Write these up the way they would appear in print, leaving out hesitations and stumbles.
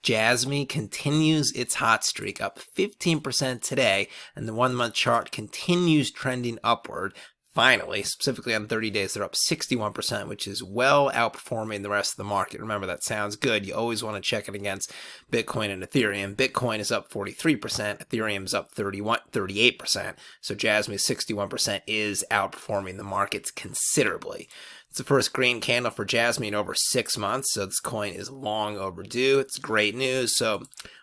Jasmy continues its hot streak, up 15% today, and the 1-month chart continues trending upward. Finally, specifically on 30 days, they're up 61%, which is well outperforming the rest of the market. Remember, that sounds good. You always want to check it against Bitcoin and Ethereum. Bitcoin is up 43%, Ethereum is up 38%. So Jasmy's 61% is outperforming the markets considerably. It's the first green candle for Jasmy in over 6 months, so this coin is long overdue. It's great news. So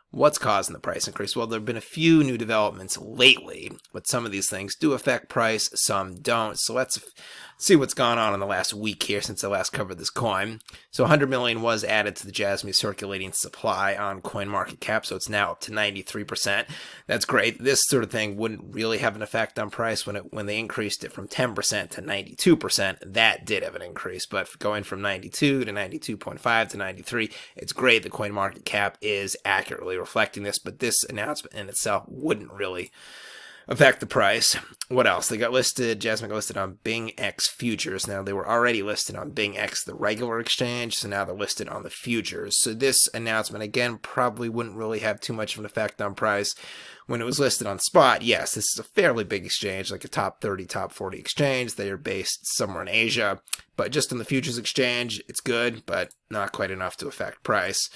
what's causing the price increase? Well, there have been a few new developments lately, but some of these things do affect price, some don't. So let's see what's gone on in the last week here since I last covered this coin. So 100 million was added to the Jasmy circulating supply on CoinMarketCap, so it's now up to 93%. That's great. This sort of thing wouldn't really have an effect on price when they increased it from 10% to 92%. That did have an increase, but going from 92 to 92.5 to 93, it's great that CoinMarketCap is accurately reflecting this, but this announcement in itself wouldn't really affect the price. What else? Jasmy got listed on BingX Futures. Now, they were already listed on BingX, the regular exchange, so now they're listed on the futures. So this announcement, again, probably wouldn't really have too much of an effect on price. When it was listed on Spot, yes, this is a fairly big exchange, like a top 30, top 40 exchange. They are based somewhere in Asia, but just on the futures exchange, it's good, but not quite enough to affect price.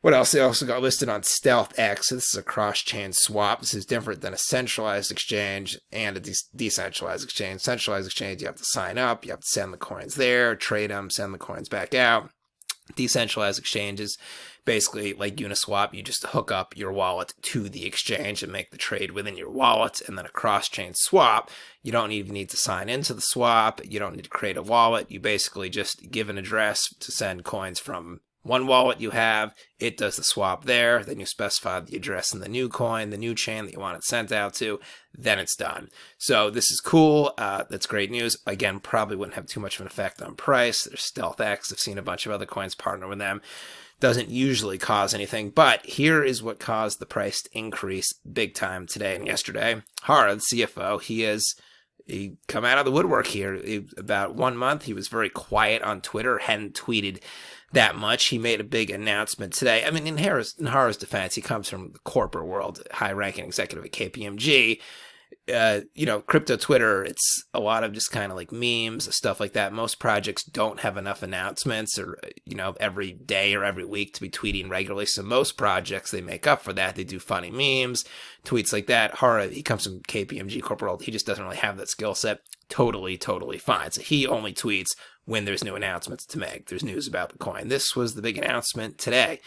What else? They also got listed on StealthX. So this is a cross-chain swap. This is different than a centralized exchange and a decentralized exchange. Centralized exchange, you have to sign up, you have to send the coins there, trade them, send the coins back out. Decentralized exchanges, basically like Uniswap, you just hook up your wallet to the exchange and make the trade within your wallet. And then a cross-chain swap, you don't even need to sign into the swap, you don't need to create a wallet, you basically just give an address to send coins from one wallet you have, it does the swap there, then you specify the address in the new coin, the new chain that you want it sent out to, then it's done. So this is cool. That's great news. Again, probably wouldn't have too much of an effect on price. There's StealthX. I've seen a bunch of other coins partner with them. Doesn't usually cause anything, but here is what caused the price to increase big time today and yesterday. Hara, the CFO, he come out of the woodwork here. About 1 month, he was very quiet on Twitter, hadn't tweeted that much. He made a big announcement today. I mean, in Hara's defense, he comes from the corporate world, high-ranking executive at KPMG. Crypto Twitter, it's a lot of just kind of like memes, stuff like that. Most projects don't have enough announcements or, every day or every week to be tweeting regularly. So most projects, they make up for that. They do funny memes, tweets like that. Hara, he comes from KPMG corporate world. He just doesn't really have that skill set. Totally fine. So he only tweets when there's new announcements to make. There's news about the coin. This was the big announcement today.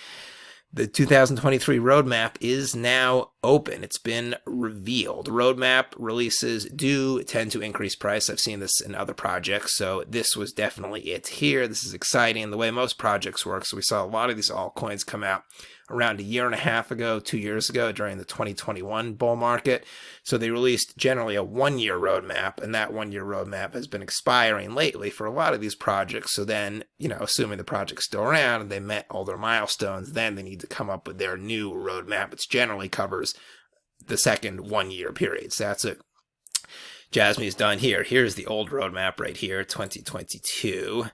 The 2023 roadmap is now open. It's been revealed. Roadmap releases do tend to increase price. I've seen this in other projects, so this was definitely it here. This is exciting, the way most projects work. So we saw a lot of these altcoins come out around 1.5 years ago, 2 years ago, during the 2021 bull market. So they released generally a 1-year roadmap, and that 1-year roadmap has been expiring lately for a lot of these projects. So then, assuming the project's still around and they met all their milestones, then they need to come up with their new roadmap, which generally covers the second 1-year period. So that's it. Jasmy's done here. Here's the old roadmap right here, 2022.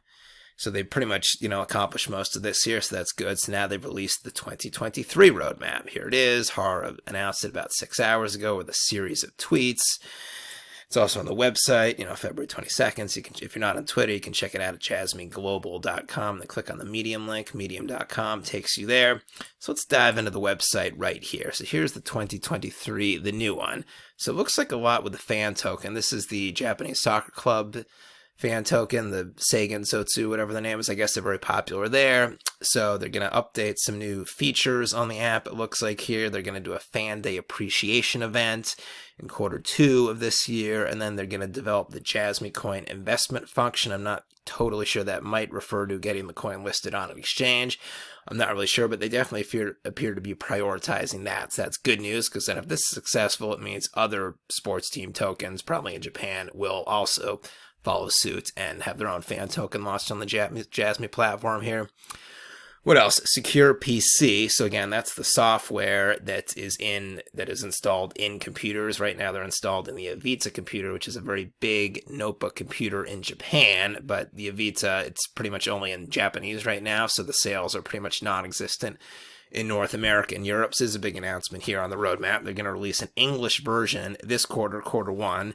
So they pretty much, accomplished most of this here, so that's good. So now they've released the 2023 roadmap. Here it is. Hara announced it about 6 hours ago with a series of tweets. It's also on the website, February 22nd. So if you're not on Twitter, you can check it out at jasmyglobal.com. Then click on the Medium link. Medium.com takes you there. So let's dive into the website right here. So here's the 2023, the new one. So it looks like a lot with the fan token. This is the Japanese soccer club fan token, the Seigen Sotsu, whatever the name is. I guess they're very popular there. So they're going to update some new features on the app. It looks like here they're going to do a fan day appreciation event in Q2 of this year. And then they're going to develop the Jasmy coin investment function. I'm not totally sure. That might refer to getting the coin listed on an exchange. I'm not really sure, but they definitely appear to be prioritizing that. So that's good news, because then if this is successful, it means other sports team tokens, probably in Japan, will also follow suit and have their own fan token launched on the Jasmy platform here. What else? Secure PC. So again, that's the software that is installed in computers. Right now they're installed in the Avita computer, which is a very big notebook computer in Japan. But the Avita, it's pretty much only in Japanese right now, so the sales are pretty much non-existent in North America and Europe. So this is a big announcement here on the roadmap. They're going to release an English version this quarter one,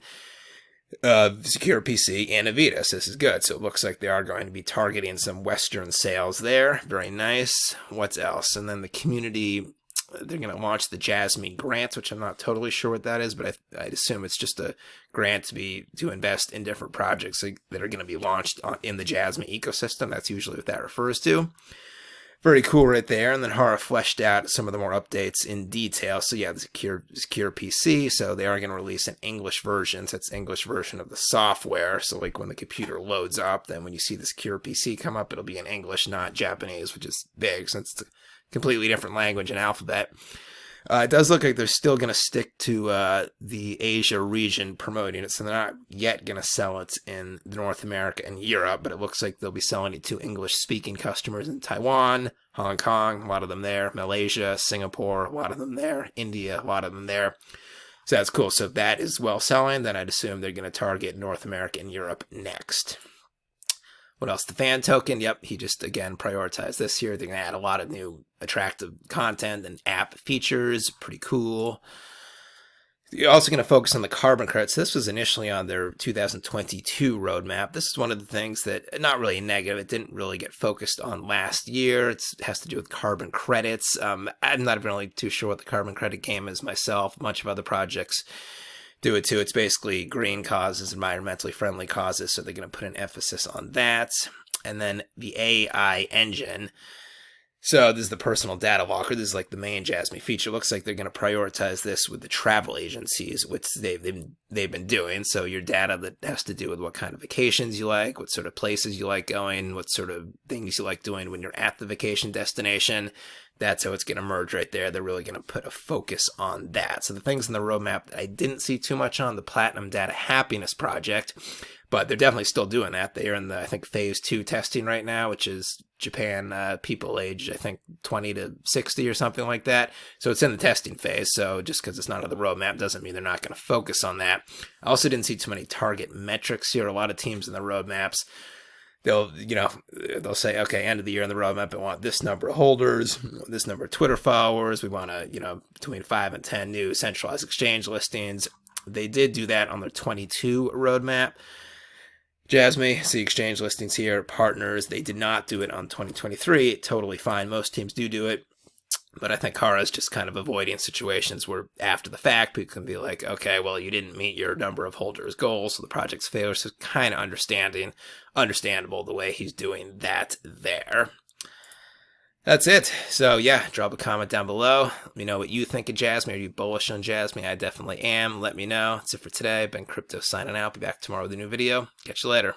Secure PC and Avita. So this is good. So it looks like they are going to be targeting some Western sales there. Very nice. What's else? And then the community, they're going to launch the Jasmy grants, which I'm not totally sure what that is, but I'd assume it's just a grant to invest in different projects that are going to be launched in the Jasmy ecosystem. That's usually what that refers to. Very cool right there. And then Hara fleshed out some of the more updates in detail. So yeah, the secure PC. So they are going to release an English version. So it's English version of the software. So like when the computer loads up, then when you see the secure PC come up, it'll be in English, not Japanese, which is big since it's a completely different language and alphabet. It does look like they're still going to stick to the Asia region promoting it, so they're not yet going to sell it in North America and Europe, but it looks like they'll be selling it to English-speaking customers in Taiwan, Hong Kong, a lot of them there, Malaysia, Singapore, a lot of them there, India, a lot of them there. So that's cool. So if that is well selling, then I'd assume they're going to target North America and Europe next. What else? The fan token. Yep, he just, again, prioritized this here. They're going to add a lot of new attractive content and app features. Pretty cool. You're also going to focus on the carbon credits. This was initially on their 2022 roadmap. This is one of the things that, not really negative, it didn't really get focused on last year. It has to do with carbon credits. I'm not really too sure what the carbon credit game is myself. A bunch of other projects do it too. It's basically green causes, environmentally friendly causes, so they're going to put an emphasis on that. And then the AI engine. So this is the personal data locker. This is like the main Jasmy feature. Looks like they're going to prioritize this with the travel agencies, which they've been doing. So your data that has to do with what kind of vacations you like, what sort of places you like going, what sort of things you like doing when you're at the vacation destination. That's how it's going to merge right there. They're really going to put a focus on that. So the things in the roadmap that I didn't see too much on, the Platinum Data Happiness Project, but they're definitely still doing that. They are in the, I think, phase 2 testing right now, which is Japan people aged, I think, 20 to 60 or something like that. So it's in the testing phase. So just because it's not on the roadmap doesn't mean they're not going to focus on that. I also didn't see too many target metrics here. A lot of teams in the roadmaps, they'll say, okay, end of the year in the roadmap, I want this number of holders, this number of Twitter followers. We want to, between 5 and 10 new centralized exchange listings. They did do that on their 22 roadmap. Jasmy, see exchange listings here, partners. They did not do it on 2023. Totally fine. Most teams do it. But I think Hara is just kind of avoiding situations where after the fact, people can be like, okay, well, you didn't meet your number of holders goals, so the project's failure. So kind of understandable the way he's doing that there. That's it. So yeah, drop a comment down below. Let me know what you think of Jasmy. Are you bullish on Jasmy? I definitely am. Let me know. That's it for today. Ben Crypto signing out. Be back tomorrow with a new video. Catch you later.